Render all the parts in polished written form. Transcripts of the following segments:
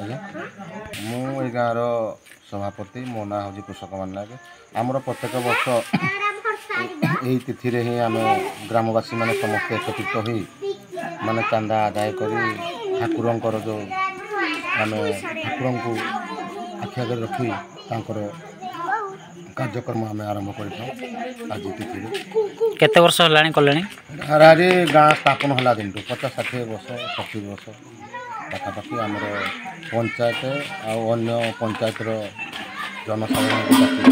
ଆଜ୍ଞା ମୁଁ ଏଇ ଗାଁର ସଭାପତି। ମୋ ନାଁ ହେଉଛି କୃଷକମାନ ନାୟକ। ଆମର ପ୍ରତ୍ୟେକ ବର୍ଷ ଏହି ତିଥିରେ ହିଁ ଆମେ ଗ୍ରାମବାସୀମାନେ ସମସ୍ତେ ଏକତ୍ରିତ ହୋଇ ମାନେ ଚାନ୍ଦା ଆଦାୟ କରି ଠାକୁରଙ୍କର ଯେଉଁ ଆମେ ଠାକୁରଙ୍କୁ ଆଖି ଆଗରେ ରଖି ତାଙ୍କର କାର୍ଯ୍ୟକ୍ରମ ଆମେ ଆରମ୍ଭ କରିଥାଉ। ଆଜି ତିଥିରେ କେତେ ବର୍ଷ ହେଲାଣି କଲେଣି? ହାରାହାରି ଗାଁ ସ୍ଥାପନ ହେଲା ଦିନଠୁ 50-60 ବର୍ଷ 70 ବର୍ଷ ପାଖାପାଖି ଆମର ପଞ୍ଚାୟତ ଆଉ ଅନ୍ୟ ପଞ୍ଚାୟତର ଜନସାଧାରଣଙ୍କୁ ଡାକି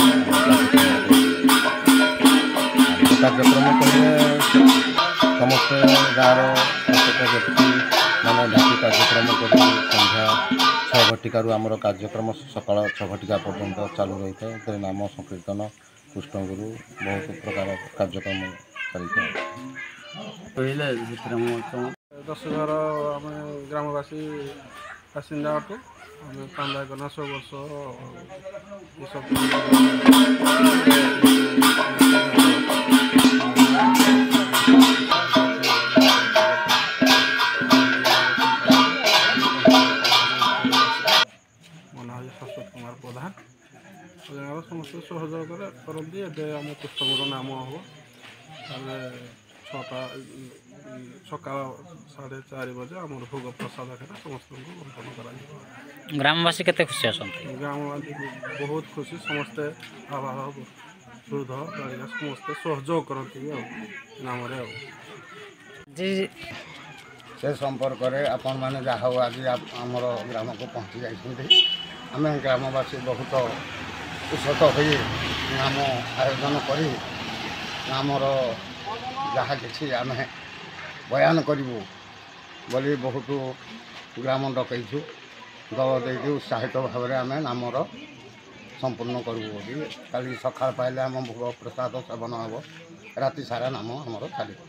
କାର୍ଯ୍ୟକ୍ରମ କହିଲେ ସମସ୍ତେ ଗାଁର ପ୍ରତ୍ୟେକ ବ୍ୟକ୍ତି ମାନେ ଡାକି କାର୍ଯ୍ୟକ୍ରମ କରି ସନ୍ଧ୍ୟା 6 ଘଟିକାରୁ ଆମର କାର୍ଯ୍ୟକ୍ରମ ସକାଳ 6 ଘଟିକା ପର୍ଯ୍ୟନ୍ତ ଚାଲୁ ରହିଥାଏ। ସେଥିରେ ନାମ ସଂକୀର୍ତ୍ତନ, କୃଷ୍ଣଗୁରୁ ବହୁତ ପ୍ରକାର କାର୍ଯ୍ୟକ୍ରମ ଚାଲିଥାଏ। ଦଶଘର ଆମେ ଗ୍ରାମବାସୀ ବାସିନ୍ଦା ଅଟୁ। ଆମେ ଚାନ୍ଦା କନା ସବୁ ବର୍ଷ ଏସବୁ ମୋ ନାଁ ହେଉଛି ଶାଶ୍ୱତ କୁମାର ପ୍ରଧାନ। ଗାଁର ସମସ୍ତେ ସହଯୋଗ କରନ୍ତି। ଏବେ ଆମ କୃଷ୍ଣଙ୍କର ନାମ ହେବ। ତାହେଲେ 6ଟା ସକାଳ 4:30 ବଜେ ଆମର ଭୋଗ ପ୍ରସାଦ ଆକାରରେ ସମସ୍ତଙ୍କୁ ବଣ୍ଟନ କରାଯିବ। ଗ୍ରାମବାସୀ କେତେ ଖୁସି ଅଛନ୍ତି? ଗ୍ରାମବାସୀ ବହୁତ ଖୁସି। ସମସ୍ତେ ଆବାଳ ବୃଦ୍ଧ ବାଳିକା ସମସ୍ତେ ସହଯୋଗ କରନ୍ତି ଆଉ ନାମରେ ଆଉ ସେ ସମ୍ପର୍କରେ ଆପଣମାନେ ଯାହା ହଉ ଆଜି ଆମର ଗ୍ରାମକୁ ପହଞ୍ଚି ଯାଇଛନ୍ତି। ଆମେ ଗ୍ରାମବାସୀ ବହୁତ ଉତ୍ସତ ହୋଇ ନାମ ଆୟୋଜନ କରି ଆମର ଯାହା କିଛି ଆମେ ବୟାନ କରିବୁ ବୋଲି ବହୁତ ଗ୍ରାମ ଡକେଇଛୁ। ଦଳ ଦେଇକି ଉତ୍ସାହିତ ଭାବରେ ଆମେ ନାମର ସମ୍ପୂର୍ଣ୍ଣ କରିବୁ ବୋଲି କାଲି ସକାଳ ପାଇଲେ ଆମ ଭୋଗ ପ୍ରସାଦ ସେବନ ହେବ। ରାତି ସାରା ନାମ ଆମର ଚାଲିବ।